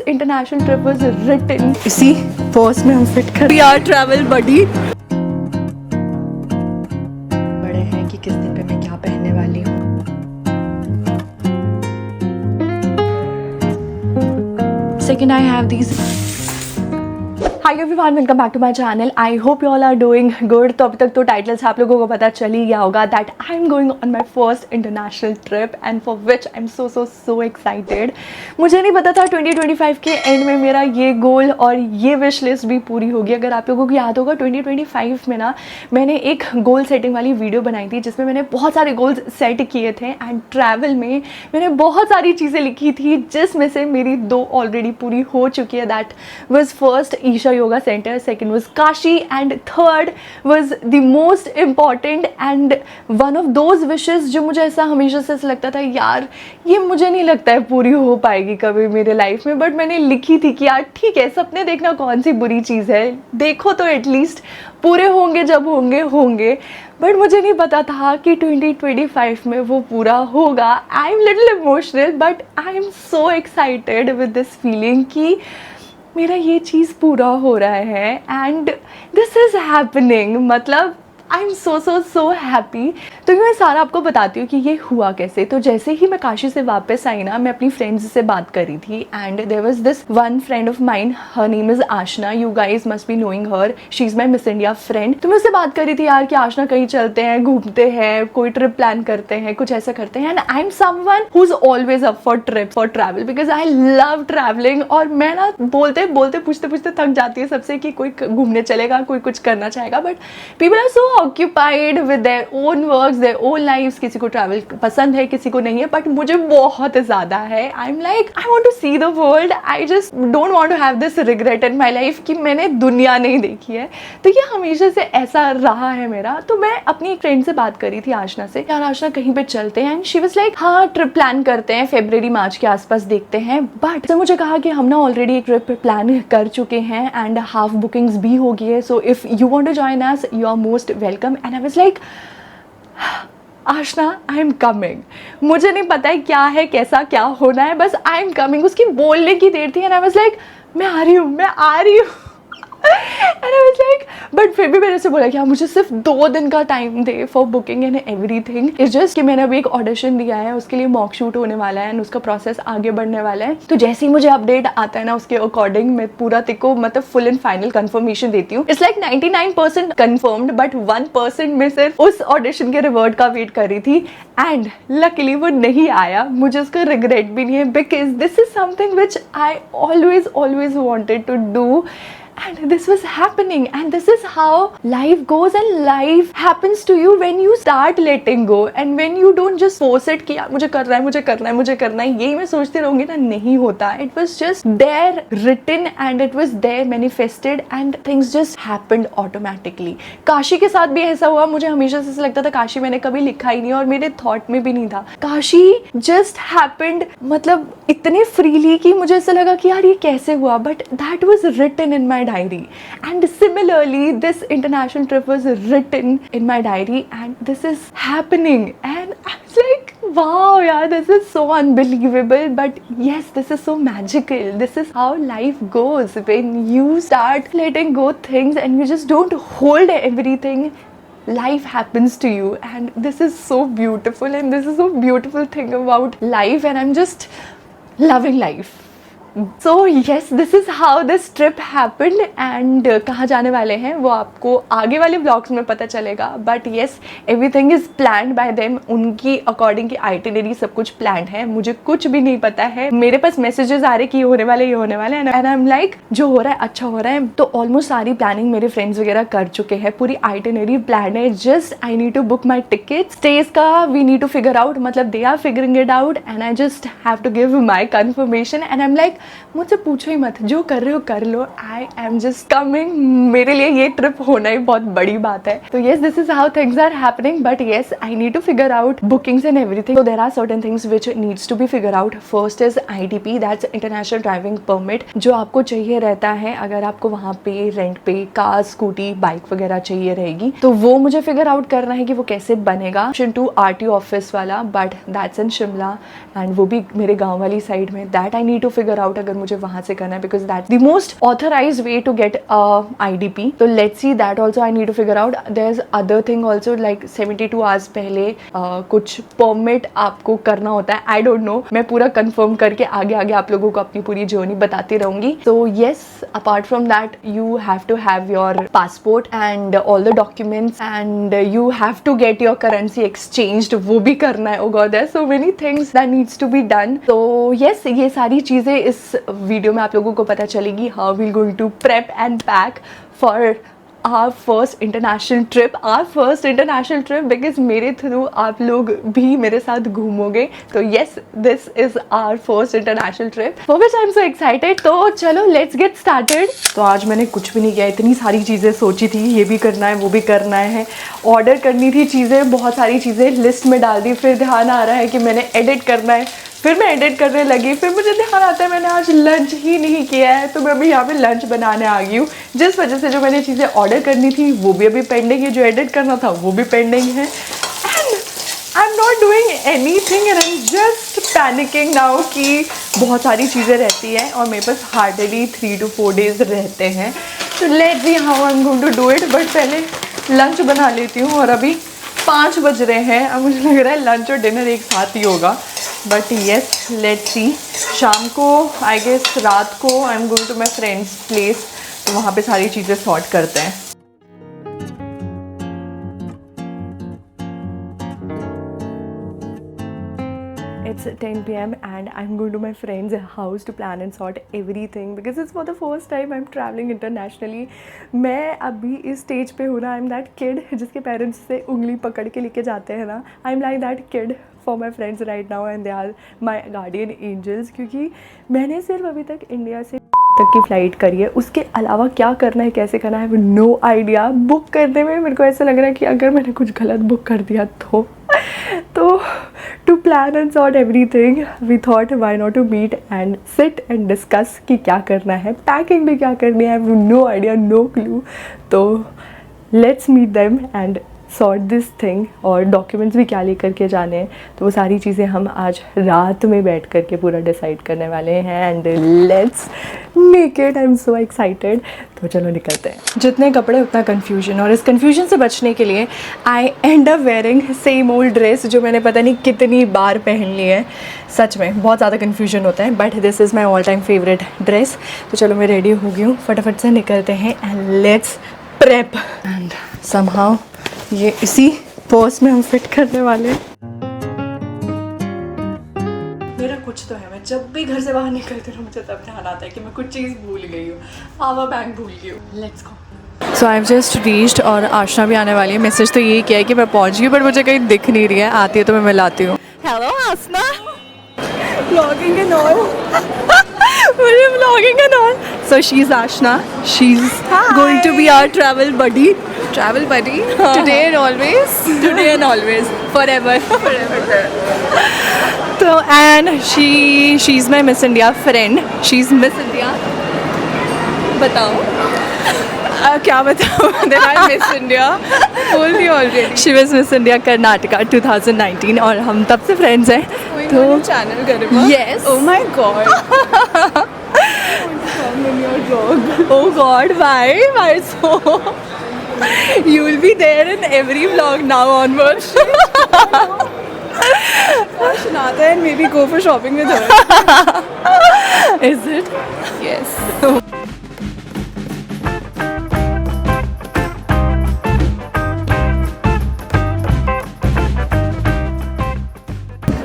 international trip was written. इसी purse में हम फिट कर यार ट्रैवल बडी। बड़े हैं कि किस दिन पे मैं क्या पहनने वाली हूँ। Second, I have these. Hi everyone, welcome back to my channel. I hope you all are doing good. तो अभी तक तो टाइटल से आप लोगों को पता चल ही गया होगा that I'm going on my first international trip and for which I'm so excited. मुझे नहीं पता था 2025 के एंड में मेरा ये गोल और ये विश लिस्ट भी पूरी होगी। अगर आप लोगों को याद होगा 2025 में ना मैंने एक गोल सेटिंग वाली वीडियो बनाई थी जिसमें मैंने बहुत सारे गोल्स सेट किए थे एंड ट्रैवल में मैंने बहुत सारी चीज़ें लिखी थी जिसमें से मेरी 2 ऑलरेडी पूरी हो चुकी है। That was first Isha yoga centre, second was Kashi and third was the most important and one of those wishes जो मुझे ऐसा हमेशा से लगता था यार ये मुझे नहीं लगता है पूरी हो पाएगी कभी मेरे लाइफ में, बट मैंने लिखी थी कि यार ठीक है सपने देखना कौन सी बुरी चीज़ है, देखो तो एटलीस्ट पूरे होंगे जब होंगे। बट मुझे नहीं पता था कि 2025 में वो पूरा होगा। I am little emotional but I am so excited with this feeling कि मेरा ये चीज़ पूरा हो रहा है एंड दिस इज़ हैपनिंग। मतलब आई एम सो हैप्पी। तो मैं सारा आपको बताती हूँ कि ये हुआ कैसे। तो जैसे ही मैं काशी से वापस आई ना, मैं अपनी फ्रेंड्स से बात कर रही थी and there was this one friend of mine, her name is Aashna, you guys must be knowing her, she is my Miss India friend. तो मैं उससे बात कर रही थी यार कि आशना कहीं चलते हैं, घूमते हैं, कोई ट्रिप प्लान करते हैं, कुछ ऐसा करते हैं। And I am someone who is always up for trip for travel because I love travelling. और मैं ना बोलते पूछते थक जाती है सबसे कि कोई घूमने चलेगा, कोई कुछ करना चाहेगा, but people are so occupied with their own works, their own lives. किसी को ट्रैवल पसंद है, किसी को नहीं है, बट मुझे बहुत ज़्यादा है। I am like I want to see the world, I just don't want to have this regret in my life कि मैंने दुनिया नहीं देखी है। तो ये हमेशा से ऐसा रहा है मेरा। तो मैं अपनी एक फ्रेंड से बात करी थी आशना से, यार आशना कहीं पे चलते हैं, एंड शी वाज लाइक हाँ ट्रिप प्लान करते हैं, February March के आसपास देखते हैं। बट तो मुझे कहा कि हम ना ऑलरेडी एक ट्रिप प्लान कर चुके हैं एंड हाफ बुकिंग्स भी हो गई है, so if you want to join us you are most welcome. And I was like Aashna I am coming. मुझे नहीं पता है क्या है, कैसा क्या होना है, बस आई एम कमिंग। उसकी बोलने की देर थी एंड आई वाज लाइक मैं आ रही हूँ And I was like, but फिर भी मैंने उससे बोला कि हाँ मुझे सिर्फ 2 दिन का time they for booking and everything. It's just कि मैंने अभी एक ऑडिशन दिया है, उसके लिए मॉक शूट होने वाला है एंड उसका प्रोसेस आगे बढ़ने वाला है। तो जैसे ही मुझे अपडेट आता है ना उसके अकॉर्डिंग मैं पूरा तिको मतलब फुल एंड फाइनल कंफर्मेशन देती हूँ। इट्स लाइक 99% कन्फर्म्ड बट 1% में सिर्फ उस ऑडिशन के रिवर्ट का वेट कर रही थी एंड लकीली वो नहीं आया। मुझे उसका रिग्रेट भी नहीं है because this is something which I always wanted to do. And this was happening and this is how life goes and life happens to you when you start letting go and when you don't just force it कि मुझे करना है यही मैं सोचती रहूँगी ना, नहीं होता. It was just there written and it was there manifested and things just happened automatically. Kashi के साथ भी ऐसा हुआ. मुझे हमेशा से लगता था काशी मैंने कभी लिखा ही नहीं और मेरे थॉट में भी नहीं था. काशी just happened मतलब इतने फ्रीली कि मुझे ऐसा लगा कि यार ये कैसे हुआ, but that was written in my diary and similarly this international trip was written in my diary and this is happening and I was like wow yeah this is so unbelievable but yes this is so magical. This is how life goes when you start letting go things and you just don't hold everything. Life happens to you and this is so beautiful and this is so beautiful thing about life and I'm just loving life. So yes, this is how this trip happened and कहाँ जाने वाले हैं वो आपको आगे वाले vlogs में पता चलेगा. But yes, everything is planned by them. उनकी according की itinerary सब कुछ planned है. मुझे कुछ भी नहीं पता है. मेरे पास messages आ रहे कि ये होने वाले and I'm like जो हो रहा है अच्छा हो रहा है. तो almost सारी planning मेरे friends वगैरह कर चुके हैं. पूरी itinerary planned है. Just I need to book my tickets. Stays का we need to figure out. मतलब they are figuring it out and I just have to give my confirmation and I'm like मुझसे पूछो ही मत, जो कर रहे हो कर लो. I am just coming. मेरे लिए ये ट्रिप होना ही बहुत बड़ी बात है. तो yes this is how things are happening but yes I need to figure out bookings and everything. तो there are certain things which needs to be figure out. First is IDP, that's international driving permit, जो आपको चाहिए रहता है अगर आपको वहाँ पे रेंट पे कार, स्कूटी, बाइक वगैरह चाहिए रहेगी. तो वो मुझे फिगर आउट करना है कि वो कैसे बनेगा. ऑप्शन 2 RTO ऑफिस वाला but that's in Shimla and वो भी मेरे गाँव वाली साइड में. That I need to figure out out अगर मुझे वहाँ से करना है, because that the most authorise way to get IDP. तो let's see that also I need to figure out. There is other thing also, like 72 hours पहले कुछ permit आपको करना होता है. आई डोंट नो, मैं पूरा कंफर्म करके आगे आगे आप लोगों को अपनी पूरी जर्नी बताती रहूंगी. तो yes, apart from that you have to have your passport and all the documents and you have to get your currency exchanged, वो भी करना है. Oh God, there are so many things that needs to be done. तो yes, ये सारी चीज़ें इस video में आप लोगों को पता चलेगी. How we going to prep and pack for our first international trip because मेरे थ्रू आप लोग भी मेरे साथ घूमोगे. तो yes, this is our first international trip for which I'm so excited. तो चलो let's get started. तो आज मैंने कुछ भी नहीं किया, इतनी सारी चीज़ें सोची थी, ये भी करना है वो भी करना है, ऑर्डर करनी थी चीज़ें, बहुत सारी चीज़ें लिस्ट में डाल दी. फिर ध्यान आ रहा है कि मैंने एडिट करना है, फिर मैं एडिट करने लगी, फिर मुझे ध्यान आता है मैंने आज लंच ही नहीं किया है. तो मैं अभी यहाँ पे लंच बनाने आ गई हूँ, जिस वजह से जो मैंने चीज़ें ऑर्डर करनी थी वो भी अभी पेंडिंग है, जो एडिट करना था वो भी पेंडिंग है. And I am not doing any thing and I am just panicking now कि बहुत सारी चीज़ें रहती हैं और मेरे पास हार्डली 3 to 4 days रहते हैं. तो let's see how I am going to do it. But पहले लंच बना लेती हूँ और अभी 5 बज रहे हैं. अब मुझे लग रहा है लंच और डिनर एक साथ ही होगा. But yes, let's see. शाम को, आई गेस रात को, I am going to my friends place. तो वहाँ पे सारी चीज़ें सॉर्ट करते हैं. It's 10 PM and I'm going to my friend's house to plan and sort everything because it's for the first time I'm traveling internationally. मैं अभी इस स्टेज पे हूँ ना, I'm that kid जिसके पेरेंट्स से उंगली पकड़ के लेके जाते हैं ना. I'm like that kid for my friends right now and they are my guardian angels. क्योंकि मैंने सिर्फ अभी तक इंडिया से तक की फ़्लाइट करी है, उसके अलावा क्या करना है कैसे करना है नो आइडिया. बुक करने में मेरे को ऐसा लग रहा है कि अगर मैंने कुछ गलत बुक कर दिया तो to plan and sort everything we thought why not to meet and sit and discuss कि क्या करना है, पैकिंग भी क्या करनी है, नो आइडिया, नो क्लू. तो let's meet them and sort this thing. और डॉक्यूमेंट्स भी क्या लेकर के जाने हैं, तो वो सारी चीज़ें हम आज रात में बैठ कर के पूरा डिसाइड करने वाले हैं. And let's make it. I am so excited. तो चलो निकलते हैं. जितने कपड़े उतना कन्फ्यूजन, और इस कन्फ्यूजन से बचने के लिए I end up wearing same old dress जो मैंने पता नहीं कितनी बार पहन ली है. सच में बहुत ज़्यादा कन्फ्यूजन होता है, but this is my all time favourite dress. तो चलो मैं रेडी हो गई हूँ, फटाफट से निकलते हैं and let's prep. And somehow ये इसी पर्स में हम फिट करने वाले हैं. मेरा कुछ तो है, मैं जब भी घर से बाहर निकलती हूँ मुझे तब ध्यान आता है कि मैं कुछ चीज़ भूल गई हूँ, पावर बैंक भूल गई हूँ. Let's go. So I have just reached और आशना भी आने वाली है. मैसेज तो यही किया है कि मैं पहुँच गई, बट मुझे कहीं दिख नहीं रही है. आती है तो मैं मिलाती हूँ. Hello Aashna, vlogging and all. मुझे vlogging and all. So she is Aashna, she is going to be our travel buddy. Today and always. Today and always. Forever. So and she's my Miss India friend. She's Miss India. बताओ. क्या बताओ? Then I'm Miss India. Told you already. She was Miss India Karnataka 2019 और हम तब से friends हैं. तो channel करेगा. Yes. Oh my god. Oh god, why so? You will be there in every vlog now onwards. Shanata and maybe go for shopping with her. Is it? Yes.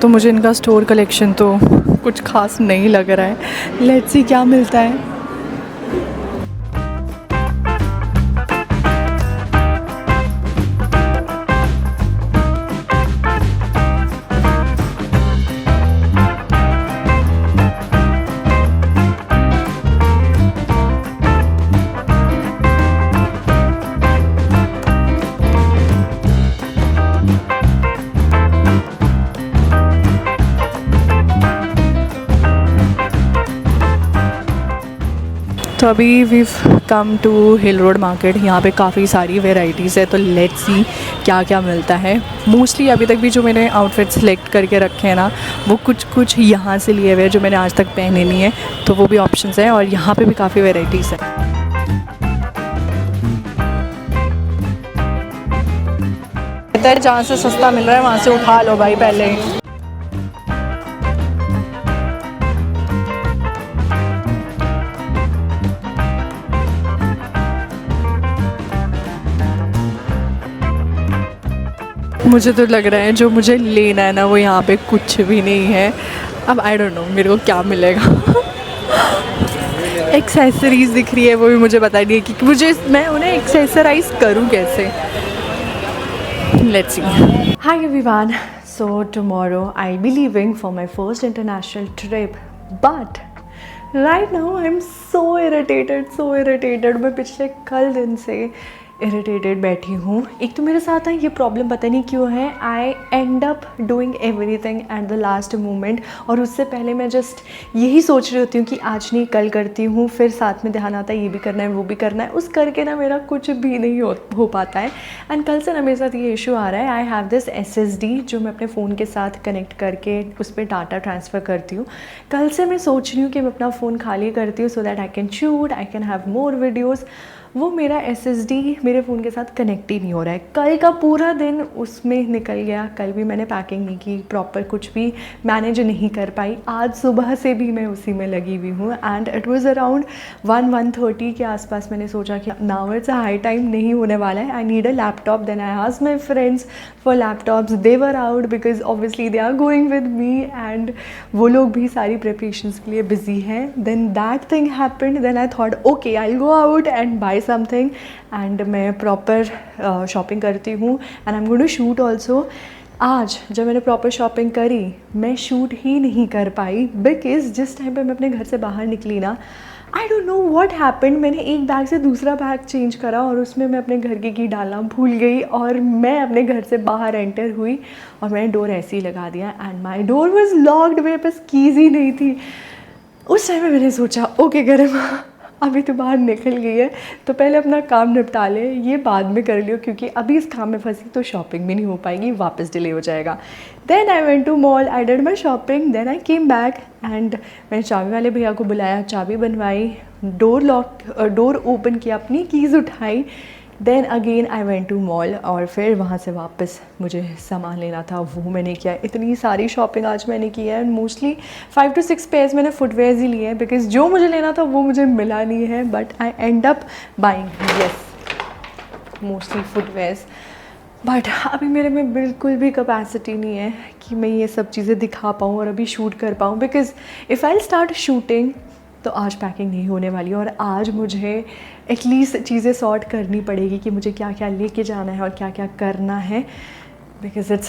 तो मुझे इनका स्टोर कलेक्शन तो कुछ खास नहीं लग रहा है. लेट्स सी क्या मिलता है. तो अभी we come to Hill Road market. यहाँ पे काफ़ी सारी वेराइटीज़ है, तो लेट्स सी क्या क्या मिलता है। मोस्टली अभी तक भी जो मैंने आउटफिट सेलेक्ट करके रखे हैं ना, वो कुछ यहाँ से लिए हुए हैं जो मैंने आज तक पहने नहीं है, तो वो भी ऑप्शंस है। और यहाँ पे भी काफ़ी वेराइटीज़ है। इधर जहाँ से सस्ता मिल रहा है वहाँ से उठा लो भाई पहले। मुझे तो लग रहा है जो मुझे लेना है ना वो यहाँ पे कुछ भी नहीं है। अब आई डोंट नो मेरे को क्या मिलेगा। एक्सेसरीज़ दिख रही है, वो भी मुझे बता दी है कि मुझे मैं उन्हें एक्सेसराइज करूँ कैसे। Let's see. Hi everyone, so tomorrow I be leaving for my first international trip, but right now I am so irritated. मैं पिछले कल दिन से इरिटेटेड बैठी हूँ। एक तो मेरे साथ है ये प्रॉब्लम, पता नहीं क्यों है, I end up doing everything at the last moment. और उससे पहले मैं जस्ट यही सोच रही होती हूँ कि आज नहीं कल करती हूँ, फिर साथ में ध्यान आता है ये भी करना है वो भी करना है, उस करके ना मेरा कुछ भी नहीं हो पाता है। एंड कल से ना मेरे साथ ये इशू आ रहा है। आई हैव दिस SSD जो मैं अपने फ़ोन के साथ कनेक्ट करके उस पर डाटा ट्रांसफ़र करती हूँ। कल से मैं सोच रही हूँ कि मैं अपना फ़ोन खाली करती हूँ so that I can shoot, I can have more videos. वो मेरा SSD मेरे फ़ोन के साथ कनेक्ट ही नहीं हो रहा है। कल का पूरा दिन उसमें निकल गया। कल भी मैंने पैकिंग नहीं की प्रॉपर, कुछ भी मैनेज नहीं कर पाई। आज सुबह से भी मैं उसी में लगी हुई हूँ। एंड इट वाज अराउंड 1:30 के आसपास मैंने सोचा कि now it's a high time, नहीं होने वाला है, I need a laptop. Then I asked my friends for laptops, they were out because obviously they are going with me and वो लोग भी सारी प्रिपरेशंस के लिए बिजी हैं। Then that thing happened. Then I thought okay I will go out and buy something and मैं proper shopping करती हूँ and I am going to shoot also. आज जब मैंने प्रॉपर शॉपिंग करी मैं शूट ही नहीं कर पाई बिकॉज जिस टाइम पे मैं अपने घर से बाहर निकली ना, आई डोंट नो व्हाट हैपेंड, मैंने एक बैग से दूसरा बैग चेंज करा और उसमें मैं अपने घर की डालना भूल गई और मैं अपने घर से बाहर एंटर हुई और मैंने डोर ऐसे ही लगा दिया and my door was locked. मेरे पास कीज़ ही नहीं थी। उस टाइम में मैंने सोचा ओके गरिमा अभी तो बाहर निकल गई है तो पहले अपना काम निपटा ले, ये बाद में कर लियो क्योंकि अभी इस काम में फंसी तो शॉपिंग भी नहीं हो पाएगी, वापस डिले हो जाएगा। Then I went to mall, I did my shopping, then I came back and मैंने चाबी वाले भैया को बुलाया, चाबी बनवाई, डोर ओपन किया, अपनी कीज़ उठाई। Then again I went to mall और फिर वहाँ से वापस मुझे सामान लेना था, वो मैंने किया। इतनी सारी शॉपिंग आज मैंने की है। मोस्टली 5 to 6 पेयर्स मैंने फुटवेयर्स ही लिए हैं बिकॉज जो मुझे लेना था वो मुझे मिला नहीं है, but I end up buying yes mostly footwears. But अभी मेरे में बिल्कुल भी कैपेसिटी नहीं है कि मैं ये सब चीज़ें दिखा पाऊँ और अभी शूट कर पाऊँ because if I start shooting तो आज पैकिंग नहीं होने वाली और आज मुझे एटलीस्ट चीज़ें सॉर्ट करनी पड़ेगी कि मुझे क्या क्या लेके जाना है और क्या क्या करना है because it's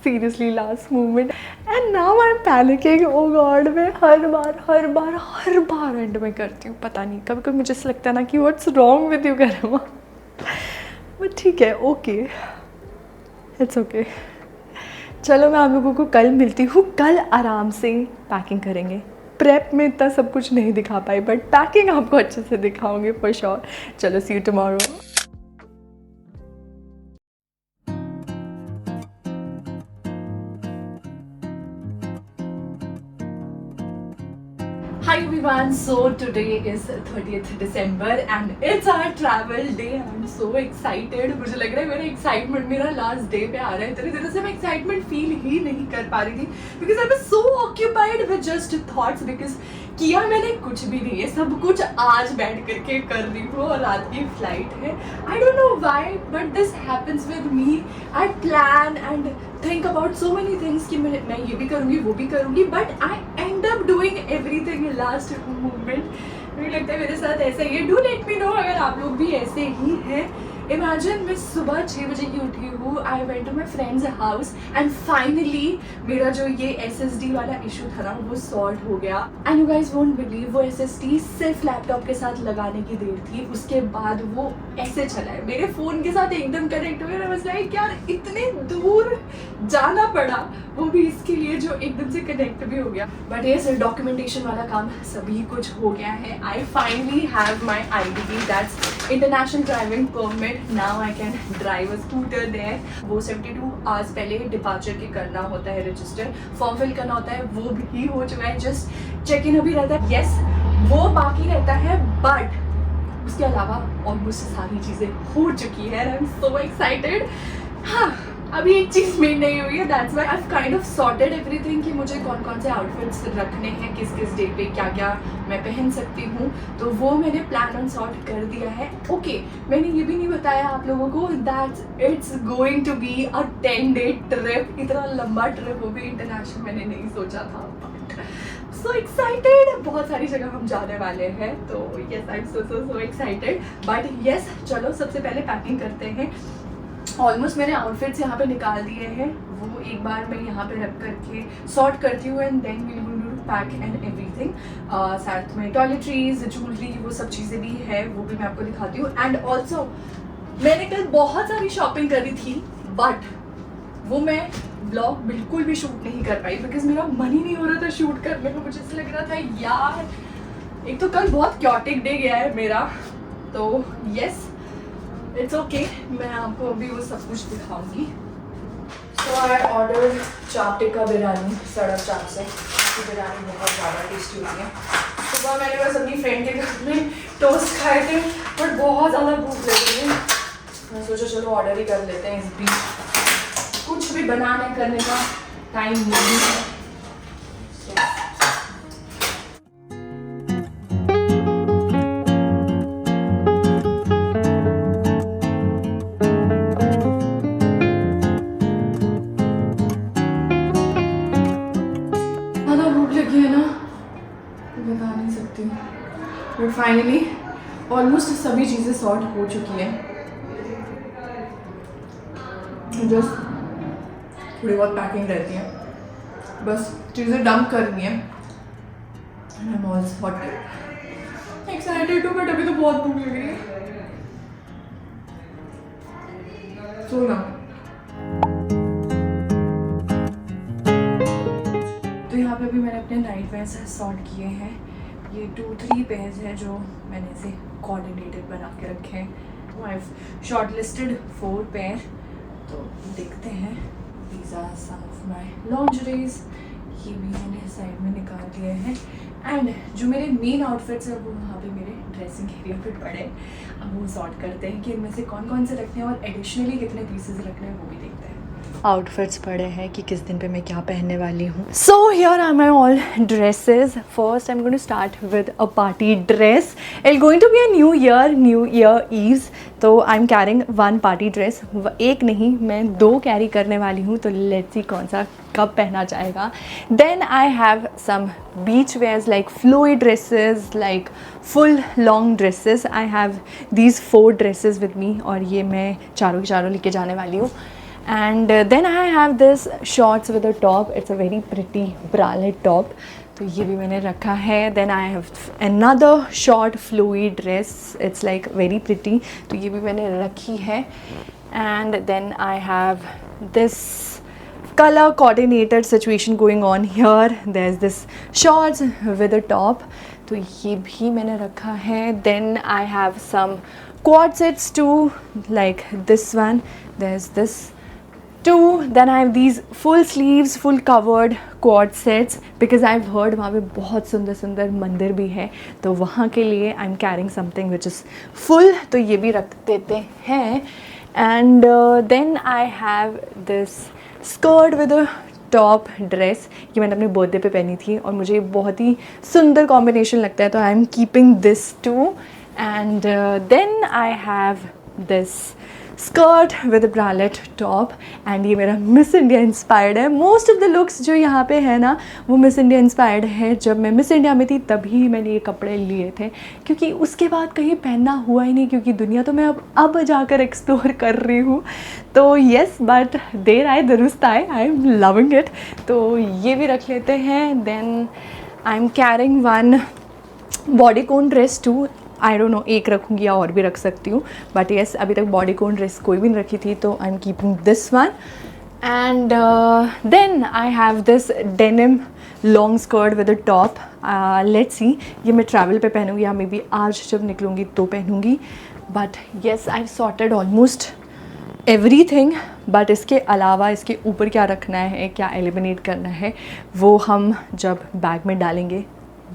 seriously last moment and now I am panicking. Oh God, मैं हर बार एंड में करती हूँ, पता नहीं कभी कभी मुझे ऐसा लगता है ना कि what's wrong with you Garima, but ठीक है, ओके इट्स ओके। चलो मैं आप लोगों को कल मिलती हूँ, कल आराम से पैकिंग करेंगे। प्रेप में इतना सब कुछ नहीं दिखा पाई बट पैकिंग आपको अच्छे से दिखाऊंगी फॉर श्योर। चलो see you tomorrow. Hi everyone, so today is 30th December and it's our travel day. I'm so excited. मुझे लग रहा है मेरा एक्साइटमेंट मेरा लास्ट डे पे आ रहा है। इतनी देर से मैं एक्साइटमेंट फील ही नहीं कर पा रही थी because I was so occupied with just thoughts because किया मैंने कुछ भी नहीं है, सब कुछ आज बैठ करके कर रही हूँ और रात की फ्लाइट है। आई don't know why but this happens with me. I plan and think about so many things कि मैं ये भी करूँगी वो भी करूँगी but I end up doing everything in last moment. मुझे लगता है मेरे साथ ऐसा ही है। डू लेट मी नो अगर आप लोग भी ऐसे ही हैं इमेजिन मैं सुबह 6 बजे की उठी हूँ, I went to my friends house and finally मेरा जो ये SSD वाला इशू था ना वो सॉल्व हो गया। And you guys won't believe, वो SSD सिर्फ लैपटॉप के साथ लगाने की देर थी, उसके बाद वो ऐसे चला है मेरे फ़ोन के साथ एकदम कनेक्ट हो गया। बस लाइक यार इतने दूर जाना पड़ा वो भी इसके लिए जो एकदम से कनेक्ट भी हो गया। बट ये सर डॉक्यूमेंटेशन वाला काम सभी कुछ हो गया है। I finally have my IDP, that's international driving permit. Now I can drive a scooter there. वो 72 आवर्स पहले डिपार्चर के करना होता है रजिस्टर, फॉर्म फिल करना होता है, वो भी हो चुका है, जस्ट चेक इन अभी रहता है। यस वो बाकी रहता है, बट उसके अलावा ऑलमोस्ट सारी चीज़ें हो चुकी है। I am so excited. हाँ अभी एक चीज़ मेड नहीं हुई है, that's why I kind of sorted everything कि मुझे कौन कौन से आउटफिट्स रखने हैं, किस किस डे पे क्या क्या मैं पहन सकती हूँ, तो वो मैंने प्लान ऑन सॉर्ट कर दिया है। ओके मैंने ये भी नहीं बताया आप लोगों को that it's going to be a 10-day trip. इतना लंबा ट्रिप वो भी इंटरनेशनल मैंने नहीं सोचा था, सो एक्साइटेड। बहुत सारी जगह हम जाने वाले हैं, तो yes I am so excited. But yes चलो सबसे पहले पैकिंग करते हैं। ऑलमोस्ट मैंने आउटफिट्स यहाँ पे निकाल दिए हैं, वो एक बार मैं यहाँ पे रख करके सॉर्ट करती हूँ and then we will do pack and everything. साथ में टॉयलेटरीज, ज्वेलरी, वो सब चीज़ें भी है, वो भी मैं आपको दिखाती हूँ। एंड ऑल्सो मैंने कल बहुत सारी शॉपिंग करी थी, बट वो मैं ब्लॉग बिल्कुल भी शूट नहीं कर पाई बिकॉज मेरा मन ही नहीं हो रहा था शूट करने को। मुझे ऐसा लग रहा था यार एक तो कल बहुत क्योटिक डे गया है मेरा, तो यस इट्स ओके मैं आपको अभी वो सब कुछ दिखाऊंगी। सो आई ऑर्डर चाप टिक्का बिरयानी सड़क चाप से। बिरयानी बहुत ज़्यादा टेस्टी होती है। सुबह मैंने बस अपनी फ्रेंड के घर में टोस्ट खाए थे, बट बहुत ज़्यादा भूख लग रही है, मैं सोचा चलो ऑर्डर ही कर लेते हैं। इस बीच कुछ भी बनाने करने का टाइम नहीं है। ज़्यादा भूख लगी है ना तो बता नहीं सकती हूँ, बट फाइनली ऑलमोस्ट सभी चीज़ें सॉर्ट हो चुकी हैं। जस्ट थोड़ी बहुत पैकिंग रहती है, बस चीज़ें डंप करनी है। I am all sorted, excited हूँ, बट अभी तो बहुत भूख लग रही है। सो ना तो यहाँ पे भी मैंने अपने नाइट वेयर्स सॉर्ट किए हैं। ये 2-3 पेयर्स हैं जो मैंने इसे कोऑर्डिनेटेड बना के रखे हैं। I have shortlisted 4 pair, तो देखते हैं। These are some of my lingeries, ये भी मैंने साइड में निकाल दिए हैं। एंड जो मेरे मेन आउटफिट्स हैं वो वहाँ पे मेरे ड्रेसिंग एरिया पे पड़े। अब वो सॉर्ट करते हैं कि इनमें से कौन कौन से रखने हैं और एडिशनली कितने पीसेस रखने हैं वो भी देखते हैं। आउटफिट्स पड़े हैं कि किस दिन पे मैं क्या पहनने वाली हूँ। So here are my all dresses. First I am going to start with a party dress. It going to be a new year eves, तो I am carrying 1 party dress. एक नहीं मैं 2 कैरी करने वाली हूँ, तो लेट्स सी कौन सा कब पहना जाएगा। Then I have some beach wears like flowy dresses, like full long dresses. I have these 4 dresses with me, और ये मैं चारों के चारों लेके जाने वाली हूँ। And then I have this shorts with a top. It's a very pretty bralette top. तो ये भी मैंने रखा है. Then I have another short flowy dress. It's like very pretty. तो ये भी मैंने रखी है. And then I have this color coordinated situation going on here. There's this shorts with a top. तो ये भी मैंने रखा है. Then I have some quad sets too, like this one. There's this. Then I have these full sleeves, full covered quad sets because I've heard वहाँ पे बहुत सुंदर सुंदर मंदिर भी है, तो वहाँ के लिए I'm carrying something which is full, तो ये भी रख देते हैं. And then I have this skirt with a top dress. ये मैंने अपने बर्थडे पे पहनी थी और मुझे बहुत ही सुंदर कॉम्बिनेशन लगता है, तो I am keeping this too. And then I have this skirt with bralette top and ये मेरा मिस इंडिया इंस्पायर्ड है. मोस्ट ऑफ द लुक्स जो यहाँ पे है ना वो मिस इंडिया इंस्पायर्ड है. जब मैं मिस इंडिया में थी तभी मैंने ये कपड़े लिए थे, क्योंकि उसके बाद कहीं पहनना हुआ ही नहीं, क्योंकि दुनिया तो मैं अब जाकर एक्सप्लोर कर रही हूँ. तो येस, बट देर आए दुरुस्त आए, आई एम लविंग इट. तो ये भी रख लेते हैं. Then I am carrying one bodycon dress too. I don't know, एक रखूँगी या और भी रख सकती हूँ, बट येस अभी तक बॉडीकॉन ड्रेस कोई भी नहीं रखी थी, तो I am keeping this one. And then I have this denim long skirt with a top. Let's see ये मैं ट्रैवल पे पहनूँगी या मे बी आज जब निकलूँगी तो पहनूँगी. But yes I sorted almost everything. But इसके अलावा इसके ऊपर क्या रखना है, क्या एलिमिनेट करना है, वो हम जब बैग में डालेंगे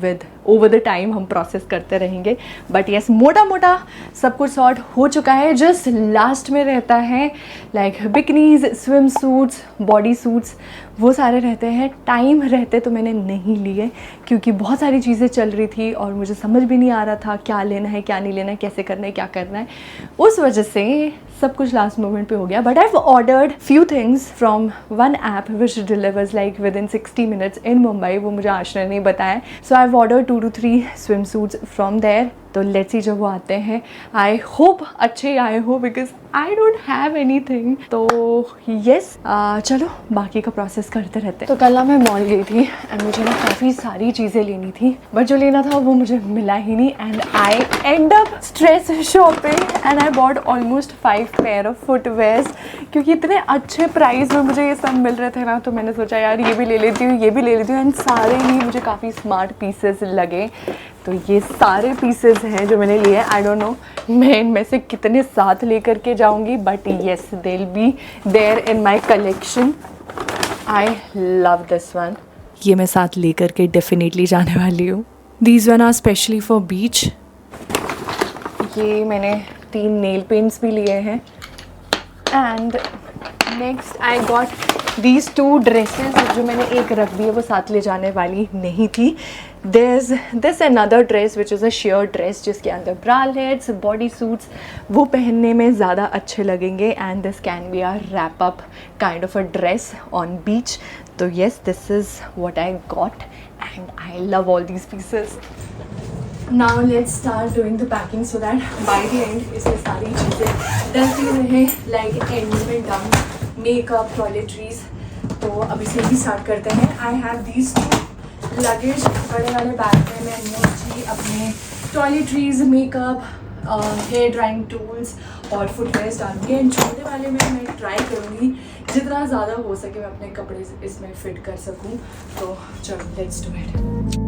विद ओवर द टाइम हम प्रोसेस करते रहेंगे. बट येस मोटा मोटा सब कुछ सॉर्ट हो चुका है. जस्ट लास्ट में रहता है like bikinis, swim suits, body suits, वो सारे रहते हैं. टाइम रहते तो मैंने नहीं लिए, क्योंकि बहुत सारी चीज़ें चल रही थी और मुझे समझ भी नहीं आ रहा था क्या लेना है क्या नहीं लेना है, कैसे करना है क्या करना है. उस वजह से सब कुछ लास्ट मोमेंट पे हो गया. But I have ordered few things from one app which delivers like within 60 minutes in Mumbai. वो मुझे आशना ने बताया. So I have ordered 2 to 3 swim suits from there. तो लेट्स सी जब वो आते हैं, आई होप अच्छे आए हो, because I don't have any thing. तो येस चलो बाकी का प्रोसेस करते रहते. तो कल ना मैं मॉल गई थी एंड मुझे ना काफ़ी सारी चीज़ें लेनी थी, बट जो लेना था वो मुझे मिला ही नहीं. And I end up stress shopping and I bought almost 5 pair of footwears, क्योंकि इतने अच्छे प्राइस में मुझे ये सब मिल रहे थे ना. तो मैंने सोचा यार ये भी ले लेती हूँ, ये भी ले लेती हूँ. एंड सारे ही मुझे काफ़ी स्मार्ट पीसेस लगे. तो ये सारे पीसेस हैं जो मैंने लिए. आई डोंट नो मैं इनमें से कितने साथ लेकर के जाऊंगी, but yes they will be there in my collection. I love this one. ये मैं साथ लेकर के डेफिनेटली जाने वाली हूँ. These one are specially for beach. ये मैंने 3 नेल पेंट्स भी लिए हैं. And next I got these 2 dresses, जो मैंने एक रख दी है, वो साथ ले जाने वाली नहीं थी. there's this another dress which is a sheer dress जिसके अंदर bralettes, body suits वो पहनने में ज़्यादा अच्छे लगेंगे. and this can be a wrap up kind of a dress on beach. तो yes, this is what I got and I love all these pieces. Now let's start doing the packing so that by the end इसमें सारी चीज़ें डलती रहे like end में done. Makeup, toiletries. तो अभी से ही स्टार्ट करते हैं. I have these 2 लगेज बड़े वाले बैग में मैं मोस्टली अपने toiletries, makeup, hair drying tools और फुटवेयर्स डालूंगी. एंड छोटे वाले में मैं ट्राई करूँगी जितना ज़्यादा हो सके मैं अपने कपड़े इसमें फिट कर सकूँ. तो चलो let's do it.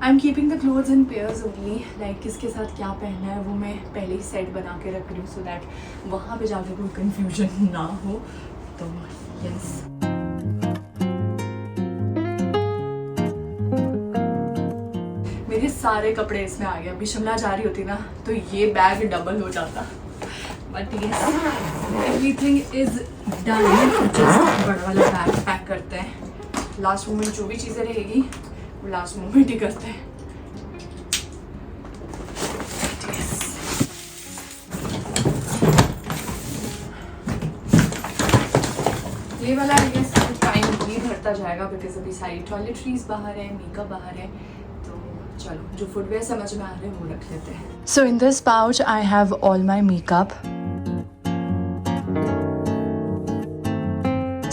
I am keeping the clothes in pairs only. Like किसके साथ क्या पहनना है वो मैं पहले ही सेट बना के रख रही हूँ, सो दैट वहाँ पे जाके कोई कन्फ्यूजन ना हो. तो यस, मेरे सारे कपड़े इसमें आ गए. अभी शिमला जा रही होती ना तो ये बैग डबल हो जाता. But yes everything is done. Just बड़ा वाला बैग पैक करते हैं. लास्ट मोमेंट जो भी चीज़ें रहेगी लास्ट मोमेंट ही करते हैं. ये वाला ये टाइम भी भरता जाएगा, बिकॉज अभी सारी टॉयलेटरीज बाहर है, मेकअप बाहर है. तो चलो जो फुटवेयर समझ में आ रहे हैं वो रख लेते हैं. So in this pouch I have all my makeup.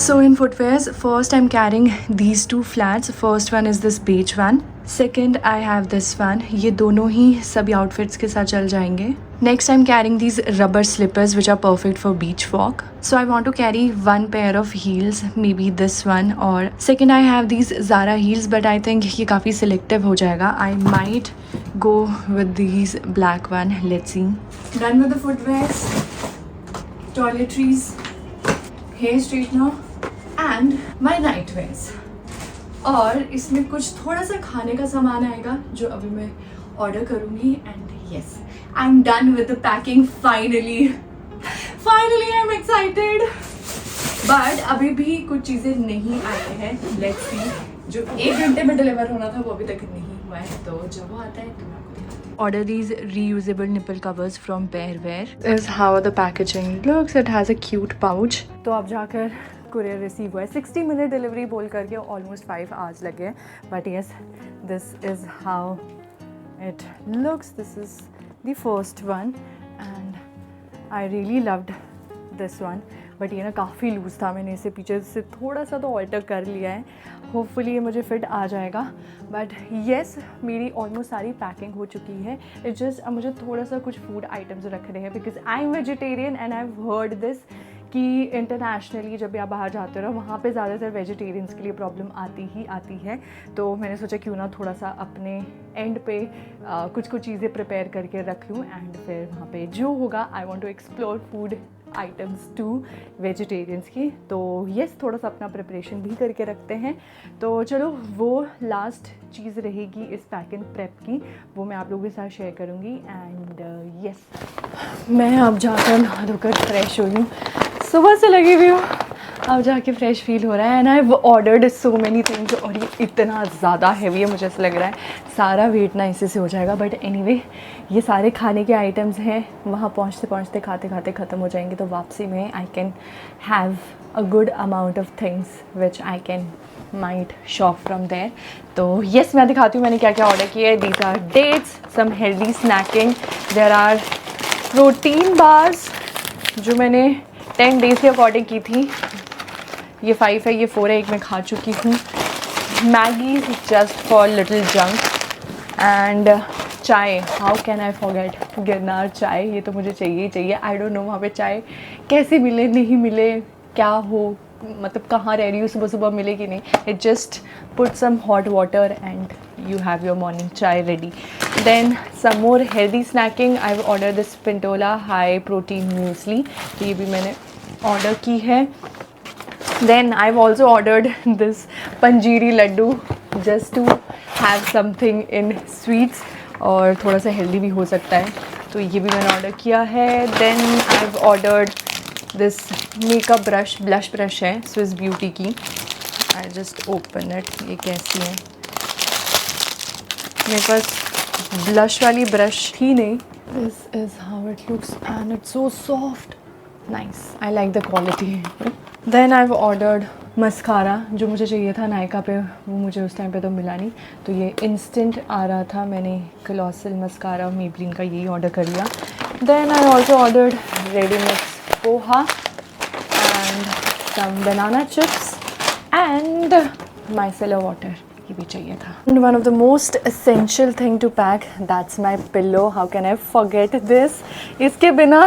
So in footwears, first I'm carrying these 2 flats. First one is this beige one. Second I have this one. ये दोनों ही सभी outfits के साथ चल जाएंगे. Next I'm carrying these rubber slippers which are perfect for beach walk. So I want to carry 1 pair of heels, maybe this one. or second I have these Zara heels, but I think ये काफ़ी selective हो जाएगा. I might go with these black one. Let's see. Done with the footwears, toiletries, hair straightener and my nightwears. और इसमें कुछ थोड़ा सा खाने का सामान आएगा जो अभी मैं ऑर्डर करूँगी. And yes I am done with the packing. Finally I am excited. But अभी भी कुछ चीज़ें नहीं आई हैं, लेट्स सी। जो 1 घंटे में डिलीवर होना था वो अभी तक नहीं हुआ है, तो जब वो आता है तो मैं आपको दिखाती हूँ। Order these reusable nipple covers from Bearwear. Is how the packaging looks. It has a cute pouch. तो अब जाकर कुरियर रिसीव हुआ है। 60 मिनट डिलीवरी बोल करके ऑलमोस्ट 5 आवर्स लगे हैं, but yes this is how it looks. This is the first one and I really loved this one, but ये ना काफ़ी लूज़ था। मैंने इसे पीछे से थोड़ा सा तो ऑल्टर कर लिया है, होपफुली ये मुझे फिट आ जाएगा। बट येस मेरी ऑलमोस्ट सारी पैकिंग हो चुकी है। इट्स जस्ट मुझे थोड़ा सा कुछ फूड आइटम्स रखने हैं, because I am vegetarian and I have heard this कि इंटरनेशनली जब भी आप बाहर जाते हो ना, वहाँ पे ज़्यादातर वेजिटेरियंस के लिए प्रॉब्लम आती है। तो मैंने सोचा क्यों ना थोड़ा सा अपने एंड पे कुछ चीज़ें प्रिपेयर करके रख लूँ, एंड फिर वहाँ पे जो होगा I want to explore food items to vegetarians की। तो येस थोड़ा सा अपना प्रिपरेशन भी करके रखते हैं। तो चलो वो लास्ट चीज़ रहेगी इस पैक एंड प्रेप की, वो मैं आप लोगों के साथ शेयर करूँगी। एंड येस मैं अब जाकर नहा धोकर फ्रेश हुई हूँ, सुबह से लगी हुई हूँ, अब जाके फ्रेश फील हो रहा है। And I have ordered so many things, और ये इतना ज़्यादा हैवी है, मुझे ऐसा लग रहा है सारा वेट ना इसी से हो जाएगा। बट एनीवे ये सारे खाने के आइटम्स हैं, वहाँ पहुँचते पहुँचते खाते खाते ख़त्म हो जाएंगे, तो वापसी में I can have a good amount of things which I can might shop from there. तो येस मैं दिखाती हूँ मैंने क्या क्या ऑर्डर किया है। These are dates, some healthy snacking, there are protein bars जो मैंने 10 डेज़ के अकॉर्डिंग की थी। ये 5 है, ये 4 है, एक मैं खा चुकी हूँ। Maggi just for little junk and chai, how can I forget Girnar chai, ये तो मुझे चाहिए ही चाहिए। आई डोंट नो वहाँ पे चाय कैसे मिले नहीं मिले क्या हो, मतलब कहाँ रह रही हूँ, सुबह सुबह मिले कि नहीं। It just put some hot water and you have your morning chai ready. Then some more healthy snacking. I've ordered this Pintola high protein muesli, तो ये भी मैंने order की है। Then I've also ordered this panjiri Laddu just to have something in sweets, और थोड़ा सा healthy भी हो सकता है, तो ये भी मैंने order किया है। Then I've ordered this makeup brush, blush brush है Swiss Beauty की। I just open it, ये कैसी है, मेरे पास ब्लश वाली ब्रश ही नहीं। This is how it looks and it's so soft, nice, I like the quality. Then I have ordered mascara, जो मुझे चाहिए था नायका पे, वो मुझे उस टाइम पे तो मिला नहीं, तो ये इंस्टेंट आ रहा था। मैंने कलॉसल मस्कारा मेबलिन का यही ऑर्डर कर लिया। Then I also ordered ready mix poha and some banana chips and micellar water, ये भी चाहिए था। And one of the most essential thing to pack, that's my pillow. How can I forget this, इसके बिना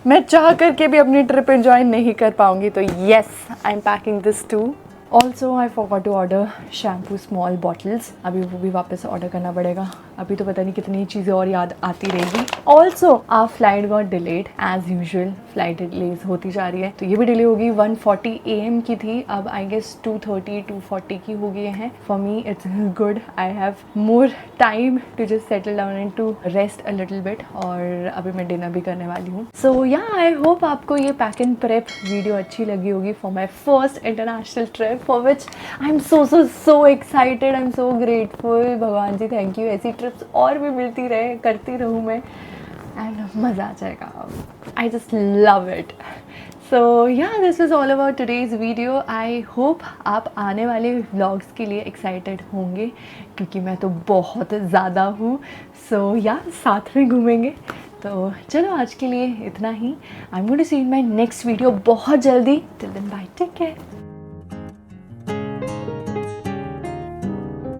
मैं चाह करके भी अपनी ट्रिप एंजॉय नहीं कर पाऊंगी, तो yes I am packing this too. Also I forgot to order shampoo small bottles, अभी वो भी वापस ऑर्डर करना पड़ेगा। अभी तो पता नहीं कितनी चीज़ें और याद आती रहेगी। Also our flight got delayed as usual, flight delays होती जा रही है, तो ये भी डिले होगी। 1:40 AM की थी, अब आई गेस 2:40 की हो गई हैं। For me it's good, I have more time to just settle down and to rest a little bit, और अभी मैं डिनर भी करने वाली हूँ। सो या आई होप आपको ये पैक एंड प्रेप वीडियो अच्छी लगी होगी for my first international trip, for which I'm so excited, I'm so grateful। भगवान जी थैंक यू, ऐसी ट्रिप्स और भी मिलती रहे, करती रहूँ मैं, एंड मज़ा आ जाएगा। I just love it। So yeah, this is all about today's video। I hope आप आने वाले vlogs के लिए एक्साइटेड होंगे, क्योंकि मैं तो बहुत ज़्यादा हूँ। So yeah, साथ में घूमेंगे। तो चलो आज के लिए इतना ही। I'm going to see you in my next video बहुत जल्दी। Till then bye, take care।